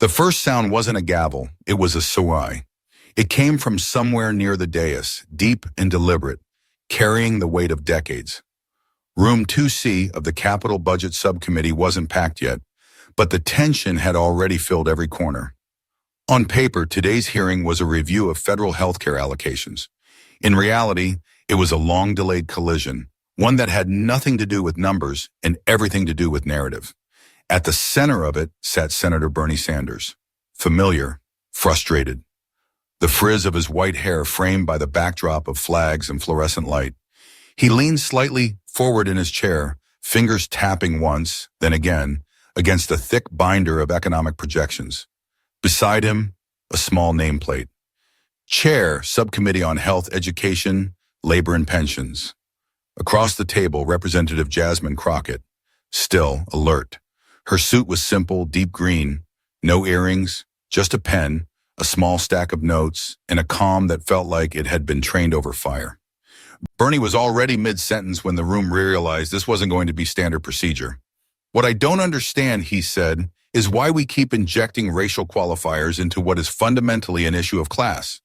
The first sound wasn't a gavel, it was a sigh. It came from somewhere near the dais, deep and deliberate, carrying the weight of decades. Room 2C of the Capital Budget Subcommittee wasn't packed yet, but the tension had already filled every corner. On paper, today's hearing was a review of federal healthcare allocations. In reality, it was a long-delayed collision, one that had nothing to do with numbers and everything to do with narrative. At the center of it sat Senator Bernie Sanders, familiar, frustrated. The frizz of his white hair framed by the backdrop of flags and fluorescent light. He leaned slightly forward in his chair, fingers tapping once, then again, against a thick binder of economic projections. Beside him, a small nameplate. Chair, Subcommittee on Health, Education, Labor and Pensions. Across the table, Representative Jasmine Crockett, still alert. Her suit was simple, deep green, no earrings, just a pen, a small stack of notes, and a calm that felt like it had been trained over fire. Bernie was already mid-sentence when the room realized this wasn't going to be standard procedure. "What I don't understand," he said, "is why we keep injecting racial qualifiers into what is fundamentally an issue of class.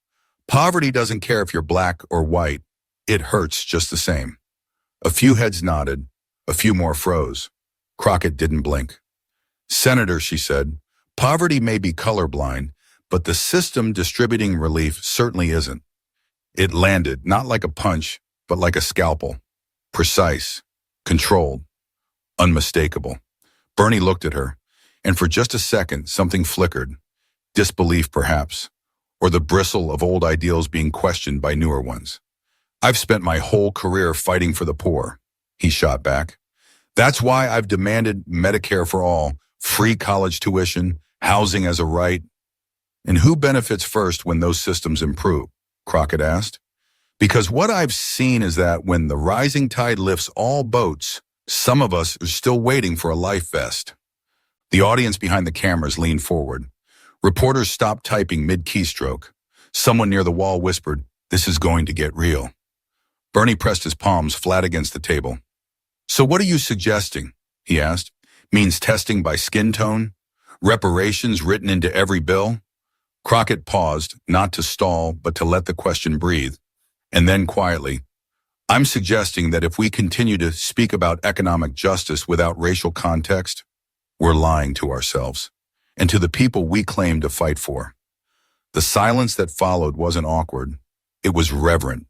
Poverty doesn't care if you're black or white. It hurts just the same." A few heads nodded, a few more froze. Crockett didn't blink. "Senator," she said, "poverty may be colorblind, but the system distributing relief certainly isn't." It landed, not like a punch, but like a scalpel. Precise, controlled, unmistakable. Bernie looked at her, and for just a second, something flickered. Disbelief, perhaps, or the bristle of old ideals being questioned by newer ones. "I've spent my whole career fighting for the poor," he shot back. "That's why I've demanded Medicare for all, free college tuition, housing as a right." "And who benefits first when those systems improve?" Crockett asked. "Because what I've seen is that when the rising tide lifts all boats, some of us are still waiting for a life vest." The audience behind the cameras leaned forward. Reporters stopped typing mid-keystroke. Someone near the wall whispered, "This is going to get real." Bernie pressed his palms flat against the table. "So what are you suggesting?" he asked. "Means testing by skin tone? Reparations written into every bill?" Crockett paused, not to stall, but to let the question breathe. And then quietly, "I'm suggesting that if we continue to speak about economic justice without racial context, we're lying to ourselves and to the people we claim to fight for." The silence that followed wasn't awkward. It was reverent.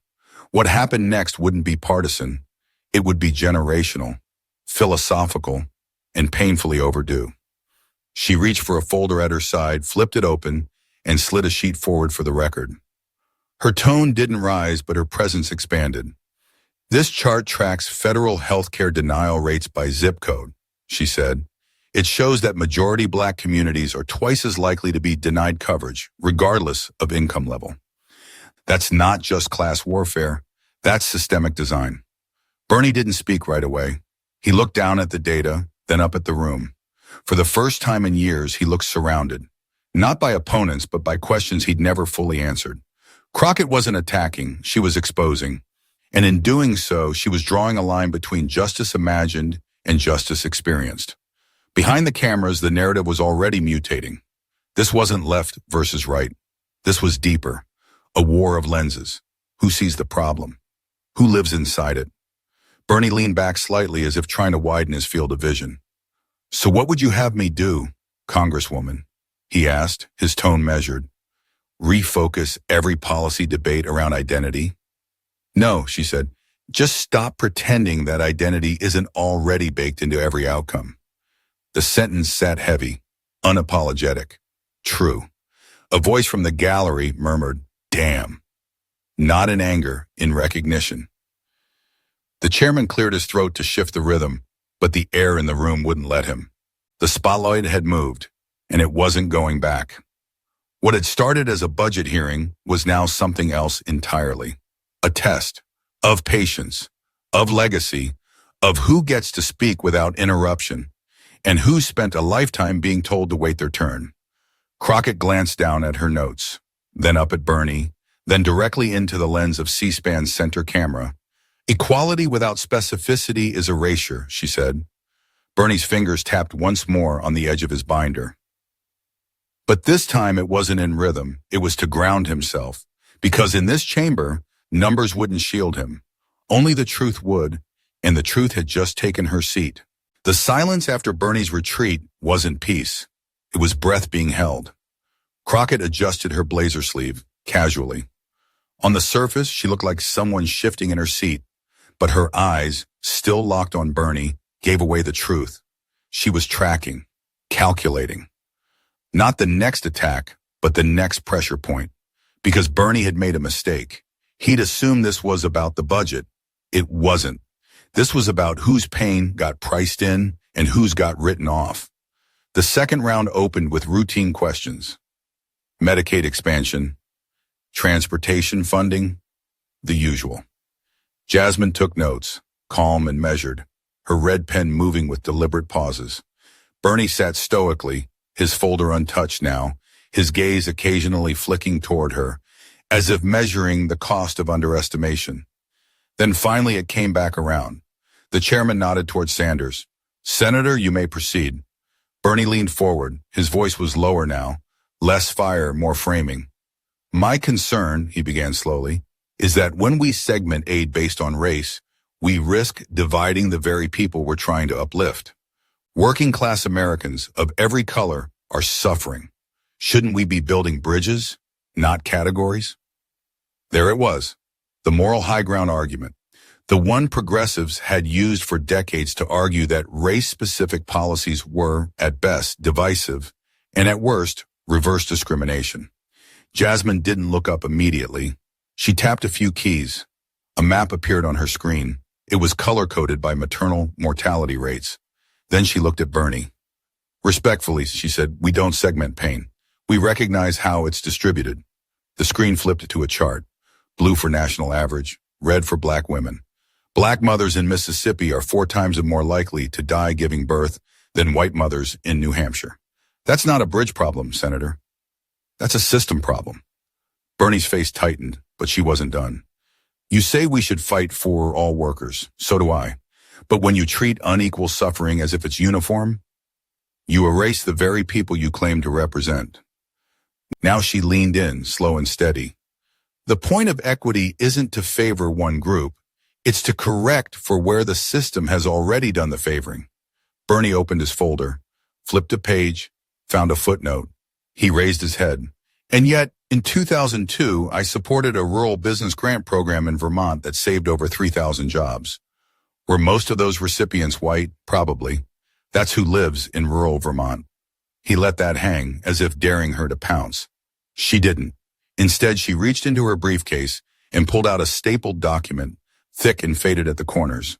What happened next wouldn't be partisan. It would be generational, philosophical, and painfully overdue. She reached for a folder at her side, flipped it open, and slid a sheet forward for the record. Her tone didn't rise, but her presence expanded. "This chart tracks federal healthcare denial rates by zip code," she said. "It shows that majority black communities are twice as likely to be denied coverage, regardless of income level. That's not just class warfare, that's systemic design." Bernie didn't speak right away. He looked down at the data, then up at the room. For the first time in years, he looked surrounded, not by opponents, but by questions he'd never fully answered. Crockett wasn't attacking, she was exposing. And in doing so, she was drawing a line between justice imagined and justice experienced. Behind the cameras, the narrative was already mutating. This wasn't left versus right. This was deeper. A war of lenses. Who sees the problem? Who lives inside it? Bernie leaned back slightly as if trying to widen his field of vision. "So what would you have me do, Congresswoman?" he asked, his tone measured. "Refocus every policy debate around identity?" "No," she said. "Just stop pretending that identity isn't already baked into every outcome." The sentence sat heavy, unapologetic, true. A voice from the gallery murmured, "Damn." Not in anger, in recognition. The chairman cleared his throat to shift the rhythm, but the air in the room wouldn't let him. The spotlight had moved, and it wasn't going back. What had started as a budget hearing was now something else entirely. A test of patience, of legacy, of who gets to speak without interruption, and who spent a lifetime being told to wait their turn. Crockett glanced down at her notes, then up at Bernie, then directly into the lens of C-SPAN's center camera. "Equality without specificity is erasure," she said. Bernie's fingers tapped once more on the edge of his binder. But this time it wasn't in rhythm, it was to ground himself. Because in this chamber, numbers wouldn't shield him. Only the truth would, and the truth had just taken her seat. The silence after Bernie's retreat wasn't peace. It was breath being held. Crockett adjusted her blazer sleeve, casually. On the surface, she looked like someone shifting in her seat, but her eyes, still locked on Bernie, gave away the truth. She was tracking, calculating. Not the next attack, but the next pressure point. Because Bernie had made a mistake. He'd assumed this was about the budget. It wasn't. This was about whose pain got priced in and whose got written off. The second round opened with routine questions. Medicaid expansion, transportation funding, the usual. Jasmine took notes, calm and measured, her red pen moving with deliberate pauses. Bernie sat stoically, his folder untouched now, his gaze occasionally flicking toward her, as if measuring the cost of underestimation. Then finally it came back around. The chairman nodded toward Sanders. "Senator, you may proceed." Bernie leaned forward. His voice was lower now, less fire, more framing. "My concern," he began slowly, "is that when we segment aid based on race, we risk dividing the very people we're trying to uplift. Working-class Americans of every color are suffering. Shouldn't we be building bridges, not categories?" There it was, the moral high ground argument. The one progressives had used for decades to argue that race-specific policies were, at best, divisive, and at worst, reverse discrimination. Jasmine didn't look up immediately. She tapped a few keys. A map appeared on her screen. It was color-coded by maternal mortality rates. Then she looked at Bernie. "Respectfully," she said, "we don't segment pain. We recognize how it's distributed." The screen flipped to a chart. Blue for national average, red for black women. Black mothers in Mississippi are 4 times more likely to die giving birth than white mothers in New Hampshire. That's not a bridge problem, Senator. That's a system problem. Bernie's face tightened, but she wasn't done. "You say we should fight for all workers. So do I. But when you treat unequal suffering as if it's uniform, you erase the very people you claim to represent." Now she leaned in, slow and steady. "The point of equity isn't to favor one group. It's to correct for where the system has already done the favoring." Bernie opened his folder, flipped a page, found a footnote. He raised his head. "And yet, in 2002, I supported a rural business grant program in Vermont that saved over 3,000 jobs. Were most of those recipients white? Probably. That's who lives in rural Vermont." He let that hang, as if daring her to pounce. She didn't. Instead, she reached into her briefcase and pulled out a stapled document, thick and faded at the corners.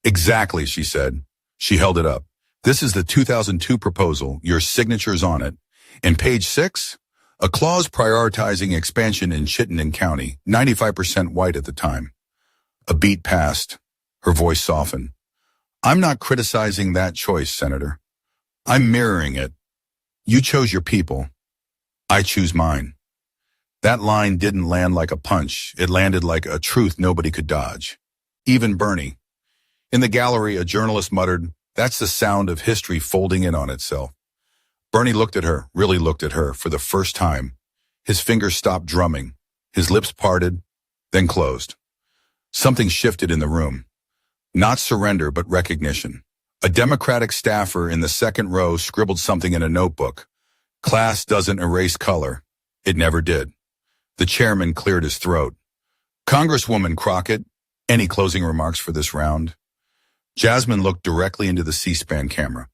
"Exactly," she said. She held it up. "This is the 2002 proposal, your signature's on it. And page 6, a clause prioritizing expansion in Chittenden County, 95% white at the time." A beat passed. Her voice softened. "I'm not criticizing that choice, Senator. I'm mirroring it. You chose your people. I choose mine." That line didn't land like a punch. It landed like a truth nobody could dodge. Even Bernie. In the gallery, a journalist muttered, "That's the sound of history folding in on itself." Bernie looked at her, really looked at her, for the first time. His fingers stopped drumming. His lips parted, then closed. Something shifted in the room. Not surrender, but recognition. A Democratic staffer in the second row scribbled something in a notebook. "Class doesn't erase color." It never did. The chairman cleared his throat. "Congresswoman Crockett, any closing remarks for this round?" Jasmine looked directly into the C-SPAN camera.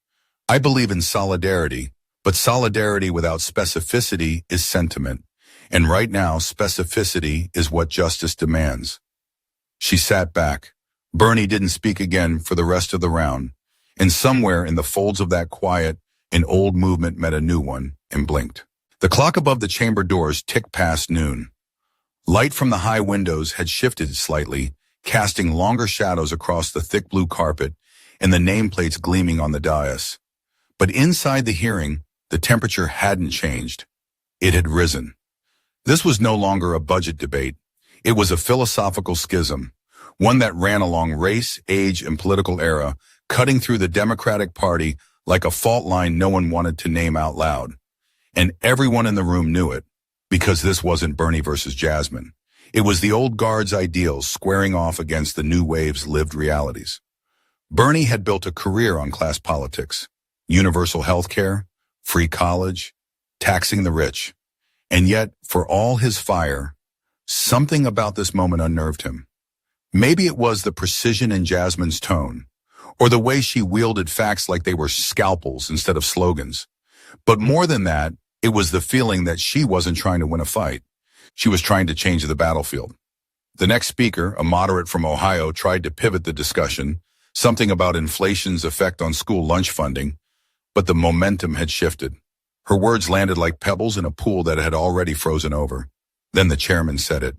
"I believe in solidarity, but solidarity without specificity is sentiment. And right now, specificity is what justice demands." She sat back. Bernie didn't speak again for the rest of the round. And somewhere in the folds of that quiet, an old movement met a new one and blinked. The clock above the chamber doors ticked past noon. Light from the high windows had shifted slightly, casting longer shadows across the thick blue carpet and the nameplates gleaming on the dais. But inside the hearing, the temperature hadn't changed. It had risen. This was no longer a budget debate. It was a philosophical schism, one that ran along race, age, and political era, cutting through the Democratic Party like a fault line no one wanted to name out loud. And everyone in the room knew it, because this wasn't Bernie versus Jasmine. It was the old guard's ideals squaring off against the new wave's lived realities. Bernie had built a career on class politics, universal health care, free college, taxing the rich. And yet, for all his fire, something about this moment unnerved him. Maybe it was the precision in Jasmine's tone, or the way she wielded facts like they were scalpels instead of slogans. But more than that, it was the feeling that she wasn't trying to win a fight. She was trying to change the battlefield. The next speaker, a moderate from Ohio, tried to pivot the discussion, something about inflation's effect on school lunch funding, but the momentum had shifted. Her words landed like pebbles in a pool that had already frozen over. Then the chairman said it.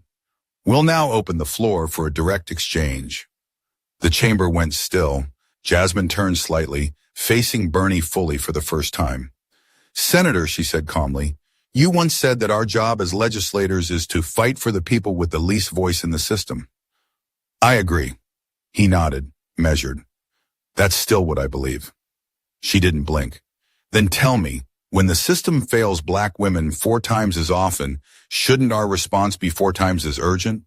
"We'll now open the floor for a direct exchange." The chamber went still. Jasmine turned slightly, facing Bernie fully for the first time. "Senator," she said calmly, "you once said that our job as legislators is to fight for the people with the least voice in the system." "I agree." He nodded, measured. "That's still what I believe." She didn't blink. "Then tell me, when the system fails Black women 4 times as often, shouldn't our response be 4 times as urgent?"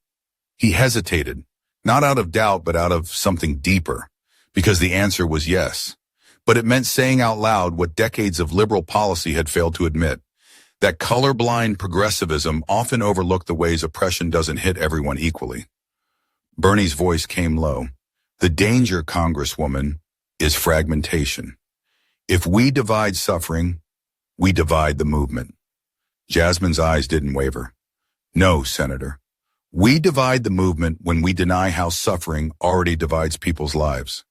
He hesitated, not out of doubt but out of something deeper, because the answer was yes. But it meant saying out loud what decades of liberal policy had failed to admit, that colorblind progressivism often overlooked the ways oppression doesn't hit everyone equally. Bernie's voice came low. "The danger, Congresswoman, is fragmentation. If we divide suffering, we divide the movement." Jasmine's eyes didn't waver. "No, Senator. We divide the movement when we deny how suffering already divides people's lives."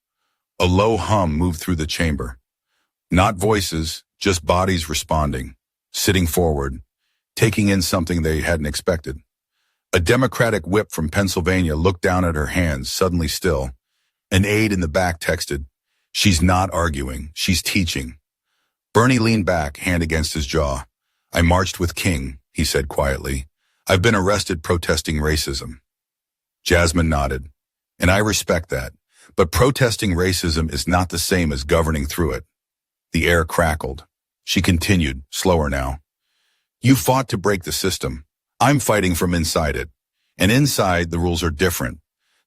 A low hum moved through the chamber. Not voices, just bodies responding, sitting forward, taking in something they hadn't expected. A Democratic whip from Pennsylvania looked down at her hands, suddenly still. An aide in the back texted, "She's not arguing, she's teaching." Bernie leaned back, hand against his jaw. "I marched with King," he said quietly. "I've been arrested protesting racism." Jasmine nodded. "And I respect that. But protesting racism is not the same as governing through it." The air crackled. She continued, slower now. "You fought to break the system. I'm fighting from inside it. And inside, the rules are different.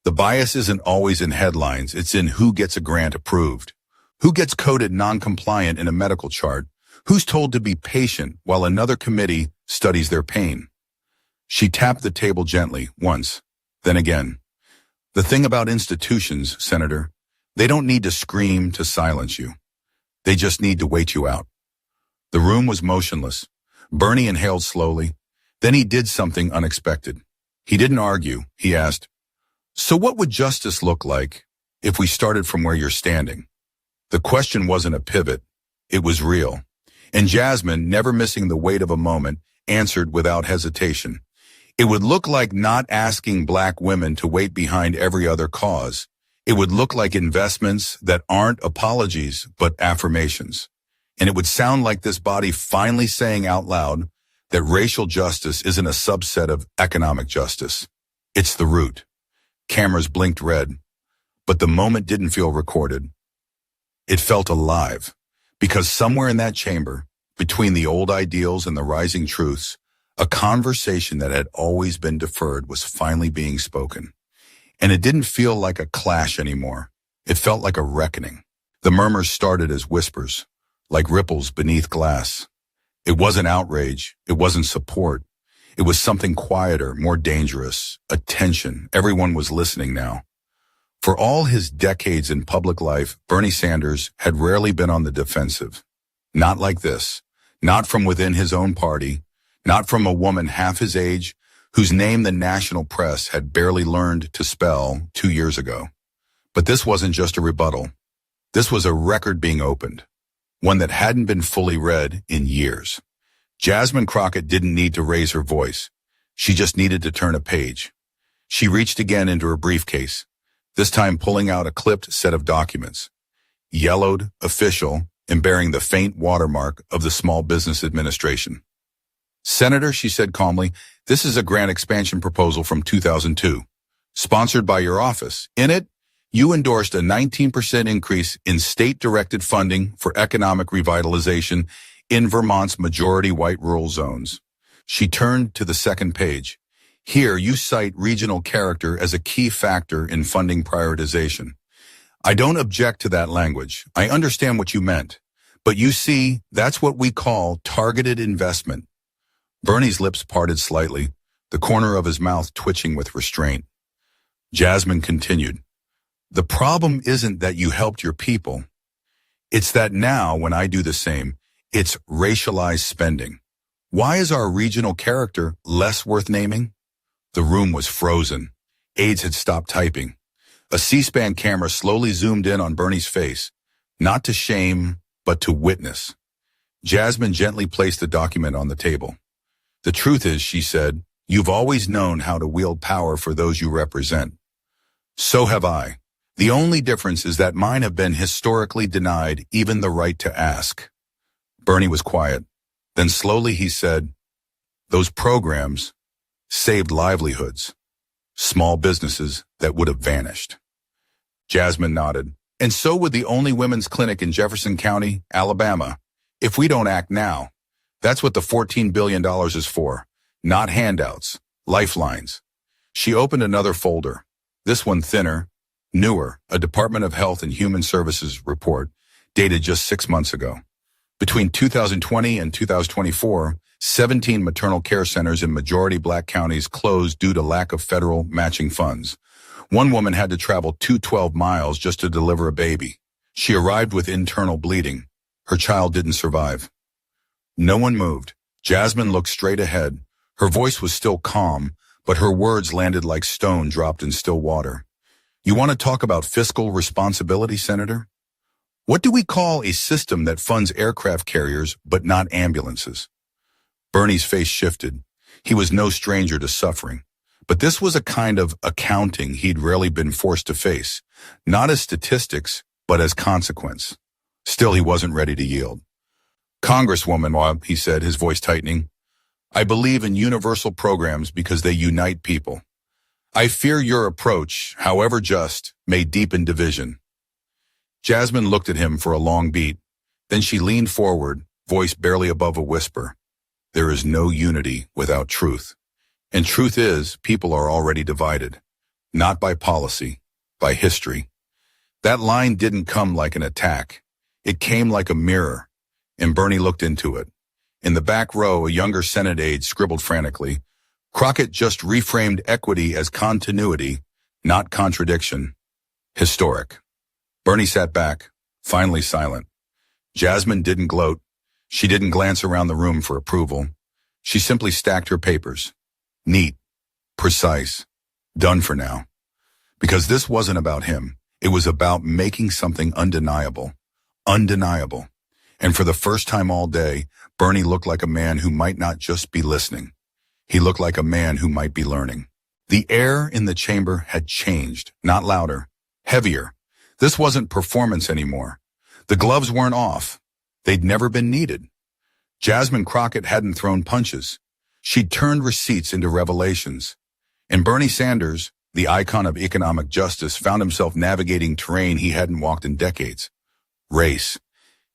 The bias isn't always in headlines, it's in who gets a grant approved, who gets coded non-compliant in a medical chart, who's told to be patient while another committee studies their pain." She tapped the table gently, once, then again. "The thing about institutions, Senator, they don't need to scream to silence you. They just need to wait you out." The room was motionless. Bernie inhaled slowly. Then he did something unexpected. He didn't argue. He asked, "So what would justice look like if we started from where you're standing?" The question wasn't a pivot. It was real. And Jasmine, never missing the weight of a moment, answered without hesitation. "It would look like not asking Black women to wait behind every other cause. It would look like investments that aren't apologies, but affirmations. And it would sound like this body finally saying out loud that racial justice isn't a subset of economic justice. It's the root." Cameras blinked red, but the moment didn't feel recorded. It felt alive, because somewhere in that chamber, between the old ideals and the rising truths, a conversation that had always been deferred was finally being spoken. And it didn't feel like a clash anymore. It felt like a reckoning. The murmurs started as whispers, like ripples beneath glass. It wasn't outrage. It wasn't support. It was something quieter, more dangerous, attention. Everyone was listening now. For all his decades in public life, Bernie Sanders had rarely been on the defensive. Not like this. Not from within his own party. Not from a woman half his age, whose name the national press had barely learned to spell 2 years ago. But this wasn't just a rebuttal. This was a record being opened, one that hadn't been fully read in years. Jasmine Crockett didn't need to raise her voice. She just needed to turn a page. She reached again into her briefcase, this time pulling out a clipped set of documents. Yellowed, official, and bearing the faint watermark of the Small Business Administration. "Senator," she said calmly, "this is a grant expansion proposal from 2002, sponsored by your office. In it, you endorsed a 19% increase in state-directed funding for economic revitalization in Vermont's majority white rural zones. She turned to the second page. Here, you cite regional character as a key factor in funding prioritization. I don't object to that language. I understand what you meant. But you see, that's what we call targeted investment. Bernie's lips parted slightly, the corner of his mouth twitching with restraint. Jasmine continued, the problem isn't that you helped your people. It's that now, when I do the same, it's racialized spending. Why is our regional character less worth naming? The room was frozen. Aides had stopped typing. A C-SPAN camera slowly zoomed in on Bernie's face, not to shame, but to witness. Jasmine gently placed the document on the table. The truth is, she said, you've always known how to wield power for those you represent. So have I. The only difference is that mine have been historically denied even the right to ask. Bernie was quiet. Then slowly he said, those programs saved livelihoods, small businesses that would have vanished. Jasmine nodded. And so would the only women's clinic in Jefferson County, Alabama. If we don't act now, that's what the $14 billion is for. Not handouts, lifelines. She opened another folder. This one thinner, newer, a Department of Health and Human Services report dated just 6 months ago. Between 2020 and 2024, 17 maternal care centers in majority black counties closed due to lack of federal matching funds. One woman had to travel 212 miles just to deliver a baby. She arrived with internal bleeding. Her child didn't survive. No one moved. Jasmine looked straight ahead. Her voice was still calm, but her words landed like stone dropped in still water. You want to talk about fiscal responsibility, Senator? What do we call a system that funds aircraft carriers but not ambulances? Bernie's face shifted. He was no stranger to suffering. But this was a kind of accounting he'd rarely been forced to face, not as statistics, but as consequence. Still, he wasn't ready to yield. Congresswoman, he said, his voice tightening, I believe in universal programs because they unite people. I fear your approach, however just, may deepen division. Jasmine looked at him for a long beat. Then she leaned forward, voice barely above a whisper. There is no unity without truth. And truth is, people are already divided. Not by policy, by history. That line didn't come like an attack. It came like a mirror. And Bernie looked into it. In the back row, a younger Senate aide scribbled frantically, Crockett just reframed equity as continuity, not contradiction. Historic. Bernie sat back, finally silent. Jasmine didn't gloat. She didn't glance around the room for approval. She simply stacked her papers. Neat, precise, done for now. Because this wasn't about him. It was about making something undeniable. Undeniable. And for the first time all day, Bernie looked like a man who might not just be listening. He looked like a man who might be learning. The air in the chamber had changed, not louder, heavier. This wasn't performance anymore. The gloves weren't off. They'd never been needed. Jasmine Crockett hadn't thrown punches. She'd turned receipts into revelations. And Bernie Sanders, the icon of economic justice, found himself navigating terrain he hadn't walked in decades. Race.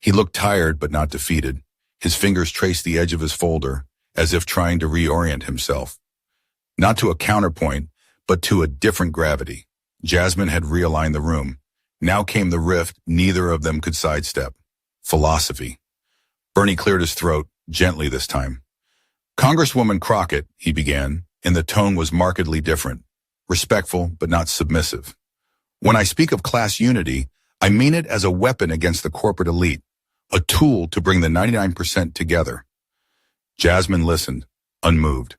He looked tired but not defeated. His fingers traced the edge of his folder, as if trying to reorient himself. Not to a counterpoint, but to a different gravity. Jasmine had realigned the room. Now came the rift neither of them could sidestep. Philosophy. Bernie cleared his throat, gently this time. Congresswoman Crockett, he began, and the tone was markedly different. Respectful, but not submissive. When I speak of class unity, I mean it as a weapon against the corporate elite, a tool to bring the 99% together. Jasmine listened, unmoved.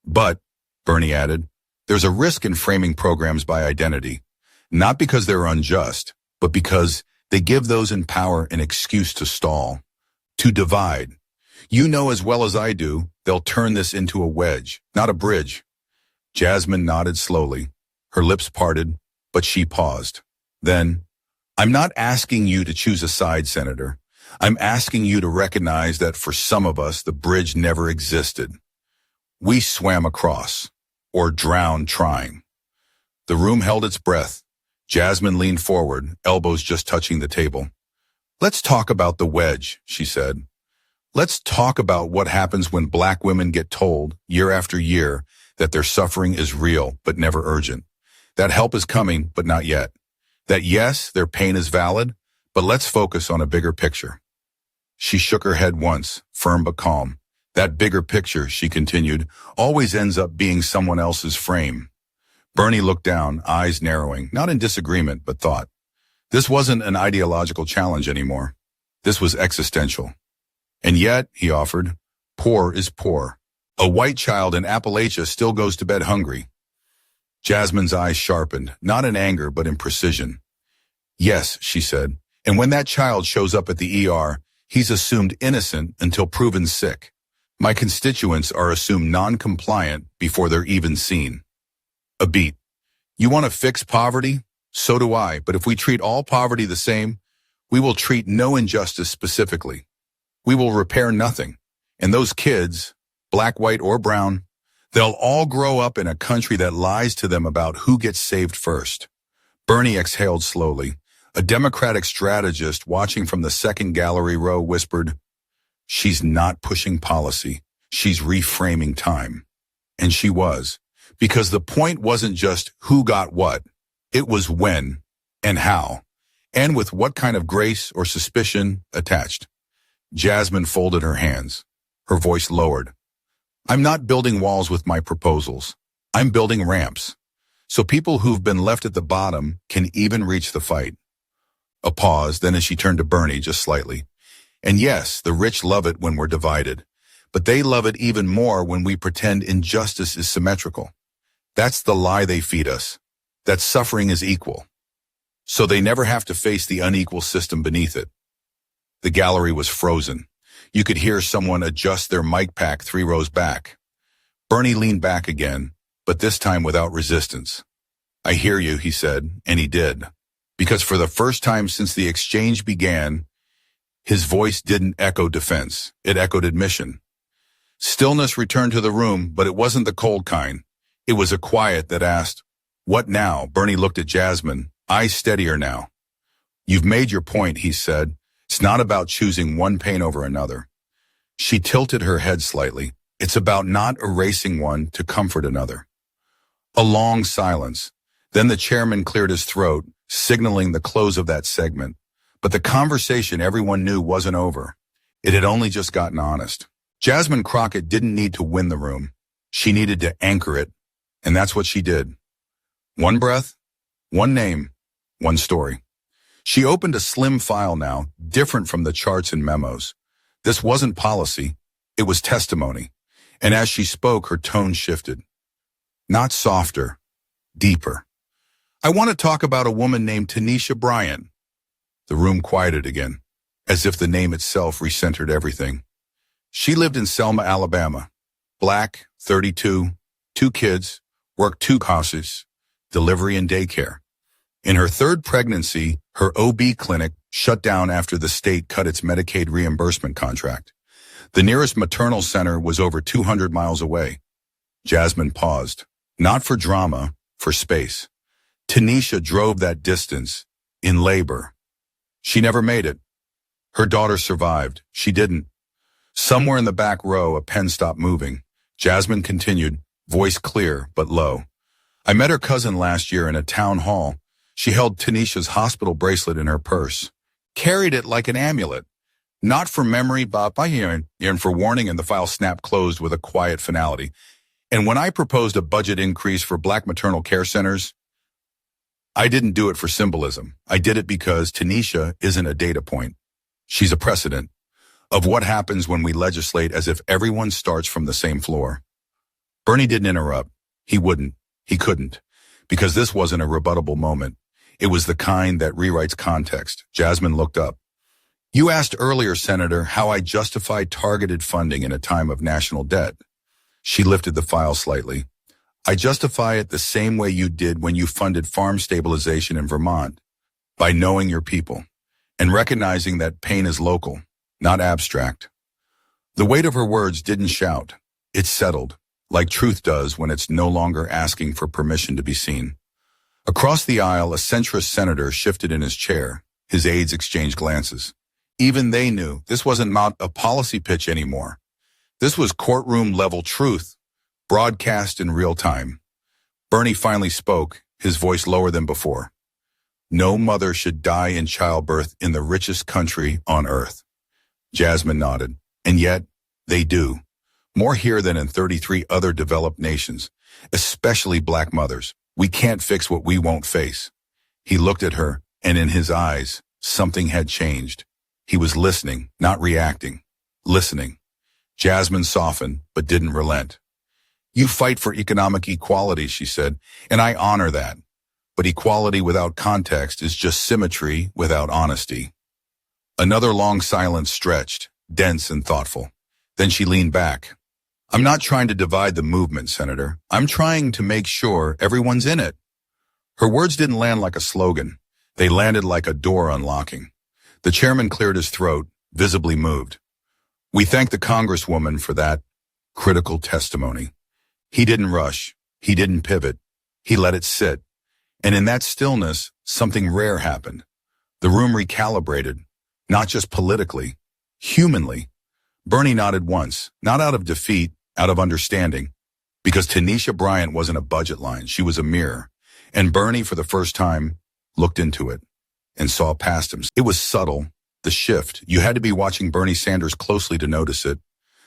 But, Bernie added, there's a risk in framing programs by identity, not because they're unjust, but because they give those in power an excuse to stall, to divide. You know as well as I do, they'll turn this into a wedge, not a bridge. Jasmine nodded slowly, her lips parted, but she paused. Then, I'm not asking you to choose a side, Senator. I'm asking you to recognize that for some of us, the bridge never existed. We swam across, or drowned trying. The room held its breath. Jasmine leaned forward, elbows just touching the table. Let's talk about the wedge, she said. Let's talk about what happens when Black women get told, year after year, that their suffering is real but never urgent. That help is coming, but not yet. That yes, their pain is valid, but let's focus on a bigger picture. She shook her head once, firm but calm. That bigger picture, she continued, always ends up being someone else's frame. Bernie looked down, eyes narrowing, not in disagreement, but thought. This wasn't an ideological challenge anymore. This was existential. And yet, he offered, poor is poor. A white child in Appalachia still goes to bed hungry. Jasmine's eyes sharpened, not in anger, but in precision. Yes, she said, and when that child shows up at the ER, he's assumed innocent until proven sick. My constituents are assumed non-compliant before they're even seen. A beat. You want to fix poverty? So do I, but if we treat all poverty the same, we will treat no injustice specifically. We will repair nothing. And those kids, black, white, or brown, they'll all grow up in a country that lies to them about who gets saved first. Bernie exhaled slowly. A Democratic strategist watching from the second gallery row whispered, she's not pushing policy. She's reframing time. And she was. Because the point wasn't just who got what. It was when and how, and with what kind of grace or suspicion attached. Jasmine folded her hands. Her voice lowered. I'm not building walls with my proposals. I'm building ramps. So people who've been left at the bottom can even reach the fight. A pause, then as she turned to Bernie just slightly. And yes, the rich love it when we're divided, but they love it even more when we pretend injustice is symmetrical. That's the lie they feed us, that suffering is equal. So they never have to face the unequal system beneath it. The gallery was frozen. You could hear someone adjust their mic pack 3 rows back. Bernie leaned back again, but this time without resistance. I hear you, he said, and he did. Because for the first time since the exchange began, his voice didn't echo defense, it echoed admission. Stillness returned to the room, but it wasn't the cold kind. It was a quiet that asked, what now? Bernie looked at Jasmine, eyes steadier now. You've made your point, he said. It's not about choosing one pain over another. She tilted her head slightly. It's about not erasing one to comfort another. A long silence. Then the chairman cleared his throat, signaling the close of that segment. But the conversation everyone knew wasn't over. It had only just gotten honest. Jasmine Crockett didn't need to win the room. She needed to anchor it, and that's what she did. One breath, one name, one story. She opened a slim file now, different from the charts and memos. This wasn't policy, it was testimony. And as she spoke, her tone shifted. Not softer, deeper. I want to talk about a woman named Tanisha Bryant. The room quieted again, as if the name itself recentered everything. She lived in Selma, Alabama. Black, 32, 2 kids, worked 2 houses, delivery and daycare. In her 3rd pregnancy, her OB clinic shut down after the state cut its Medicaid reimbursement contract. The nearest maternal center was over 200 miles away. Jasmine paused. Not for drama, for space. Tanisha drove that distance, in labor. She never made it. Her daughter survived. She didn't. Somewhere in the back row, a pen stopped moving. Jasmine continued, voice clear but low. I met her cousin last year in a town hall. She held Tanisha's hospital bracelet in her purse, carried it like an amulet. Not for memory, but for warning, and the file snapped closed with a quiet finality. And when I proposed a budget increase for Black maternal care centers, I didn't do it for symbolism. I did it because Tanisha isn't a data point. She's a precedent of what happens when we legislate as if everyone starts from the same floor. Bernie didn't interrupt. He wouldn't. He couldn't. Because this wasn't a rebuttable moment. It was the kind that rewrites context. Jasmine looked up. You asked earlier, Senator, how I justify targeted funding in a time of national debt. She lifted the file slightly. I justify it the same way you did when you funded farm stabilization in Vermont, by knowing your people and recognizing that pain is local, not abstract. The weight of her words didn't shout. It settled, like truth does when it's no longer asking for permission to be seen. Across the aisle, a centrist senator shifted in his chair. His aides exchanged glances. Even they knew this wasn't not a policy pitch anymore. This was courtroom-level truth, broadcast in real time. Bernie finally spoke, his voice lower than before. No mother should die in childbirth in the richest country on earth. Jasmine nodded. And yet, they do. More here than in 33 other developed nations, especially black mothers. We can't fix what we won't face. He looked at her, and in his eyes, something had changed. He was listening, not reacting. Listening. Jasmine softened, but didn't relent. You fight for economic equality, she said, and I honor that. But equality without context is just symmetry without honesty. Another long silence stretched, dense and thoughtful. Then she leaned back. I'm not trying to divide the movement, Senator. I'm trying to make sure everyone's in it. Her words didn't land like a slogan. They landed like a door unlocking. The chairman cleared his throat, visibly moved. We thank the Congresswoman for that critical testimony. He didn't rush. He didn't pivot. He let it sit. And in that stillness, something rare happened. The room recalibrated, not just politically, humanly. Bernie nodded once, not out of defeat, out of understanding. Because Tanisha Bryant wasn't a budget line, she was a mirror. And Bernie, for the first time, looked into it and saw past him. It was subtle, the shift. You had to be watching Bernie Sanders closely to notice it.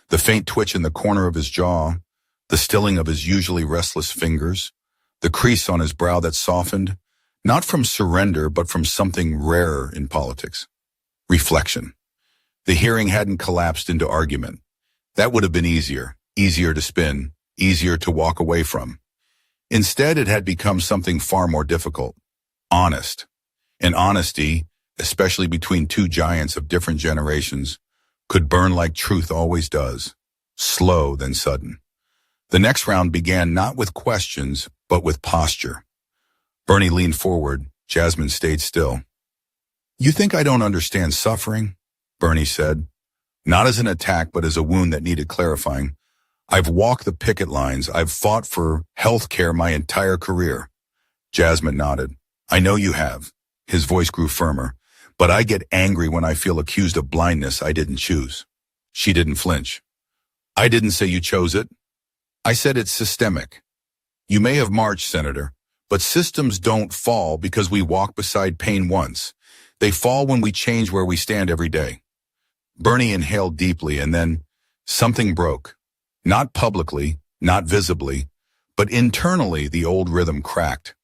The faint twitch in the corner of his jaw, the stilling of his usually restless fingers, the crease on his brow that softened, not from surrender, but from something rarer in politics. Reflection. The hearing hadn't collapsed into argument. That would have been easier to spin, easier to walk away from. Instead, it had become something far more difficult. Honest. And honesty, especially between two giants of different generations, could burn like truth always does, slow then sudden. The next round began not with questions, but with posture. Bernie leaned forward. Jasmine stayed still. You think I don't understand suffering? Bernie said. Not as an attack, but as a wound that needed clarifying. I've walked the picket lines. I've fought for health care my entire career. Jasmine nodded. I know you have. His voice grew firmer. But I get angry when I feel accused of blindness I didn't choose. She didn't flinch. I didn't say you chose it. I said it's systemic. You may have marched, Senator, but systems don't fall because we walk beside pain once. They fall when we change where we stand every day. Bernie inhaled deeply, and then something broke. Not publicly, not visibly, but internally the old rhythm cracked.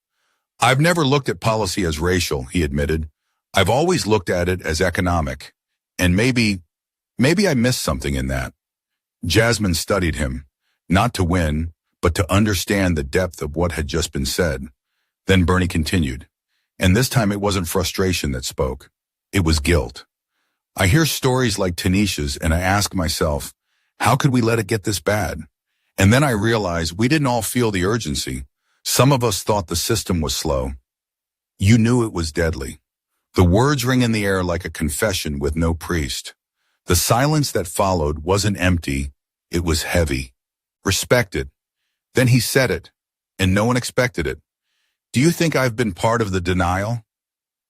I've never looked at policy as racial, he admitted. I've always looked at it as economic. And maybe I missed something in that. Jasmine studied him, not to win, but to understand the depth of what had just been said. Then Bernie continued. And this time it wasn't frustration that spoke. It was guilt. I hear stories like Tanisha's and I ask myself, how could we let it get this bad? And then I realize we didn't all feel the urgency. Some of us thought the system was slow. You knew it was deadly. The words ring in the air like a confession with no priest. The silence that followed wasn't empty. It was heavy. Respect it. Then he said it, and no one expected it. Do you think I've been part of the denial?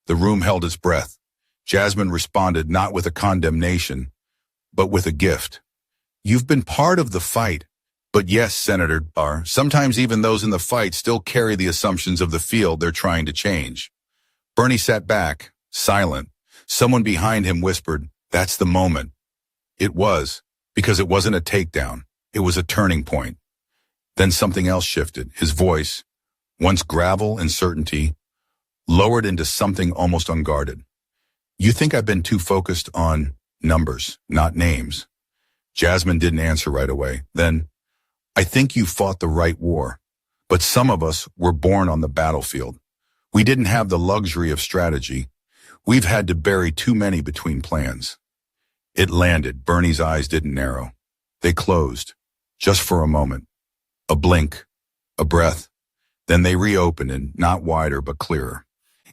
The room held its breath. Jasmine responded not with a condemnation, but with a gift. You've been part of the fight. But yes, Senator Barr, sometimes even those in the fight still carry the assumptions of the field they're trying to change. Bernie sat back, silent. Someone behind him whispered, that's the moment. It was, because it wasn't a takedown. It was a turning point. Then something else shifted. His voice, once gravel and certainty, lowered into something almost unguarded. You think I've been too focused on numbers, not names? Jasmine didn't answer right away. Then, I think you fought the right war, but some of us were born on the battlefield. We didn't have the luxury of strategy. We've had to bury too many between plans. It landed. Bernie's eyes didn't narrow. They closed, just for a moment. A blink, a breath. Then they reopened, and not wider but clearer.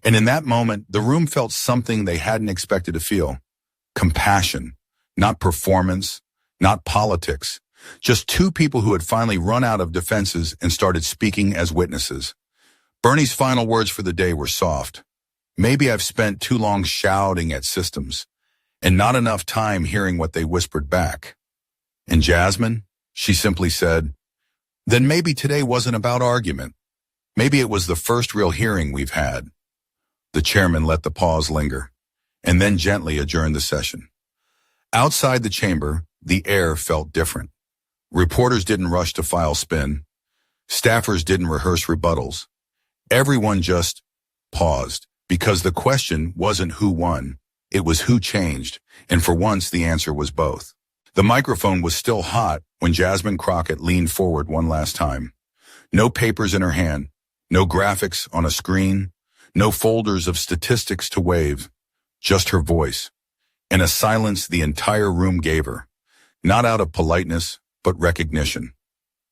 And in that moment, the room felt something they hadn't expected to feel. Compassion, not performance, not politics. Just two people who had finally run out of defenses and started speaking as witnesses. Bernie's final words for the day were soft. Maybe I've spent too long shouting at systems. and not enough time hearing what they whispered back. And Jasmine, she simply said, then maybe today wasn't about argument. Maybe it was the first real hearing we've had. The chairman let the pause linger, and then gently adjourned the session. Outside the chamber, the air felt different. Reporters didn't rush to file spin. Staffers didn't rehearse rebuttals. Everyone just paused, because the question wasn't who won, it was who changed, and for once the answer was both. The microphone was still hot when Jasmine Crockett leaned forward one last time. No papers in her hand, no graphics on a screen, no folders of statistics to wave, just her voice, and a silence the entire room gave her, not out of politeness, but recognition.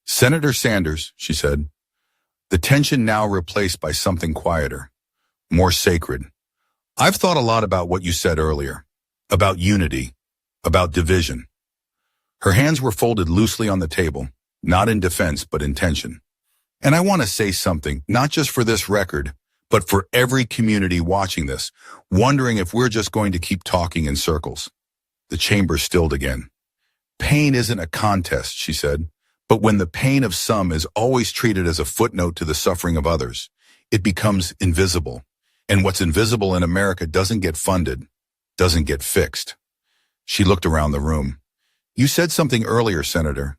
Senator Sanders, she said, the tension now replaced by something quieter, more sacred. I've thought a lot about what you said earlier, about unity, about division. Her hands were folded loosely on the table, not in defense, but in tension. And I want to say something, not just for this record, but for every community watching this, wondering if we're just going to keep talking in circles. The chamber stilled again. Pain isn't a contest, she said, but when the pain of some is always treated as a footnote to the suffering of others, it becomes invisible. And what's invisible in America doesn't get funded, doesn't get fixed. She looked around the room. You said something earlier, Senator.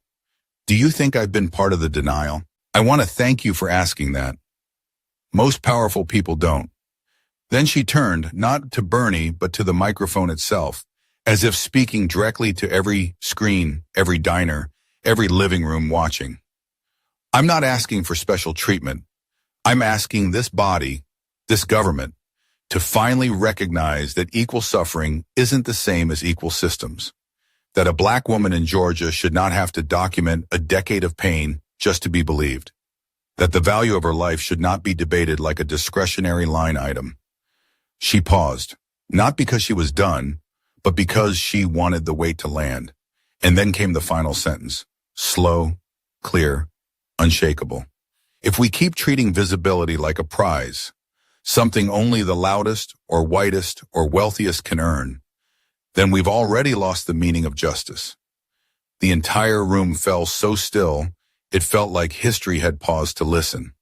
Do you think I've been part of the denial? I want to thank you for asking that. Most powerful people don't. Then she turned, not to Bernie, but to the microphone itself, as if speaking directly to every screen, every diner, every living room watching. I'm not asking for special treatment. I'm asking this body, this government, to finally recognize that equal suffering isn't the same as equal systems. That a black woman in Georgia should not have to document a decade of pain just to be believed. That the value of her life should not be debated like a discretionary line item. She paused, not because she was done, but because she wanted the weight to land. And then came the final sentence, slow, clear, unshakable. If we keep treating visibility like a prize, something only the loudest or whitest or wealthiest can earn, then we've already lost the meaning of justice. The entire room fell so still, it felt like history had paused to listen.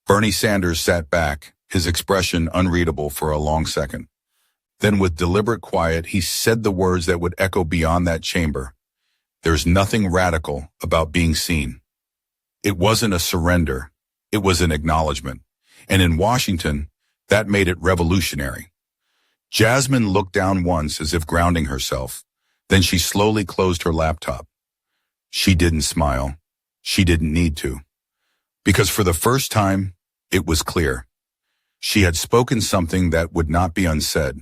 Bernie Sanders sat back, his expression unreadable for a long second. Then with deliberate quiet, he said the words that would echo beyond that chamber. There's nothing radical about being seen. It wasn't a surrender. It was an acknowledgement. And in Washington, that made it revolutionary. Jasmine looked down once as if grounding herself. Then she slowly closed her laptop. She didn't smile. She didn't need to. Because for the first time, it was clear. She had spoken something that would not be unsaid.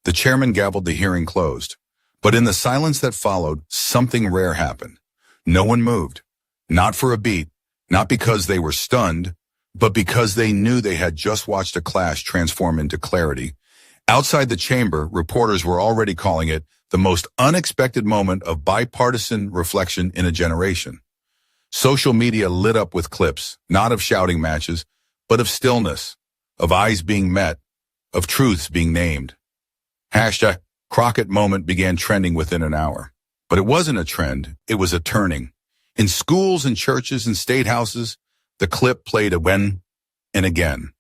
The chairman gavelled the hearing closed. But in the silence that followed, something rare happened. No one moved. Not for a beat. Not because they were stunned, but because they knew they had just watched a clash transform into clarity. Outside the chamber, reporters were already calling it the most unexpected moment of bipartisan reflection in a generation. Social media lit up with clips, not of shouting matches, but of stillness, of eyes being met, of truths being named. Hashtag Crockett moment began trending within an hour. But it wasn't a trend, it was a turning. In schools and churches and state houses, the clip played again and again.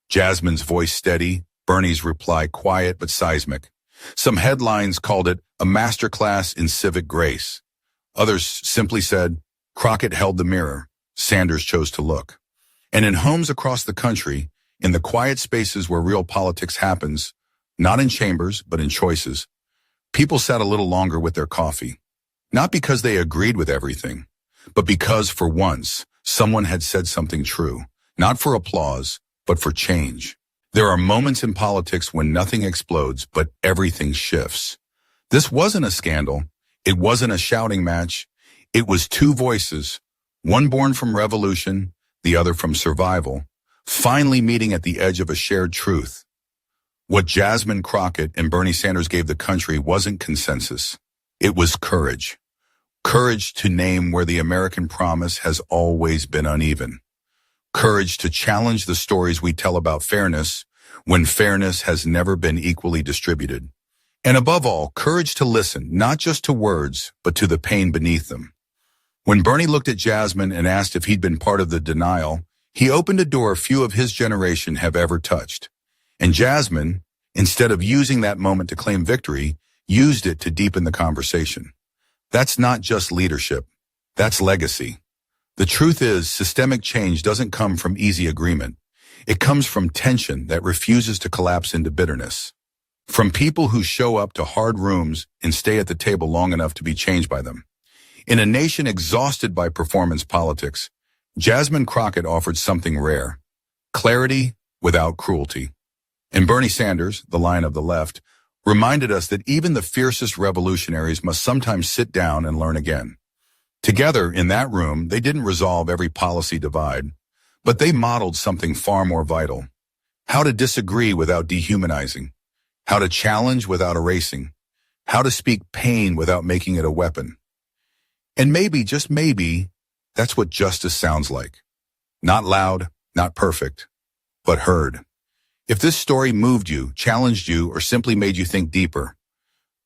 Jasmine's voice steady, Bernie's reply quiet but seismic. Some headlines called it a masterclass in civic grace. Others simply said, Crockett held the mirror. Sanders chose to look. And in homes across the country, in the quiet spaces where real politics happens, not in chambers, but in choices, people sat a little longer with their coffee. Not because they agreed with everything, but because, for once, someone had said something true, not for applause, but for change. There are moments in politics when nothing explodes, but everything shifts. This wasn't a scandal. It wasn't a shouting match. It was two voices, one born from revolution, the other from survival, finally meeting at the edge of a shared truth. What Jasmine Crockett and Bernie Sanders gave the country wasn't consensus. It was courage. Courage to name where the American promise has always been uneven. Courage to challenge the stories we tell about fairness when fairness has never been equally distributed. And above all, courage to listen, not just to words, but to the pain beneath them. When Bernie looked at Jasmine and asked if he'd been part of the denial, he opened a door few of his generation have ever touched. And Jasmine, instead of using that moment to claim victory, used it to deepen the conversation. That's not just leadership. That's legacy. The truth is, systemic change doesn't come from easy agreement. It comes from tension that refuses to collapse into bitterness. From people who show up to hard rooms and stay at the table long enough to be changed by them. In a nation exhausted by performance politics, Jasmine Crockett offered something rare: clarity without cruelty. And Bernie Sanders, the lion of the left, reminded us that even the fiercest revolutionaries must sometimes sit down and learn again. Together, in that room, they didn't resolve every policy divide, but they modeled something far more vital: how to disagree without dehumanizing, how to challenge without erasing, how to speak pain without making it a weapon. And maybe, just maybe, that's what justice sounds like. Not loud, not perfect, but heard. If this story moved you, challenged you, or simply made you think deeper,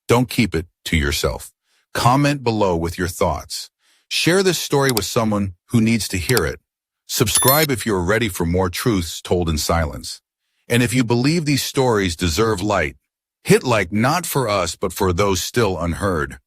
don't keep it to yourself. Comment below with your thoughts. Share this story with someone who needs to hear it. Subscribe if you're ready for more truths told in silence. And if you believe these stories deserve light, hit like, not for us, but for those still unheard.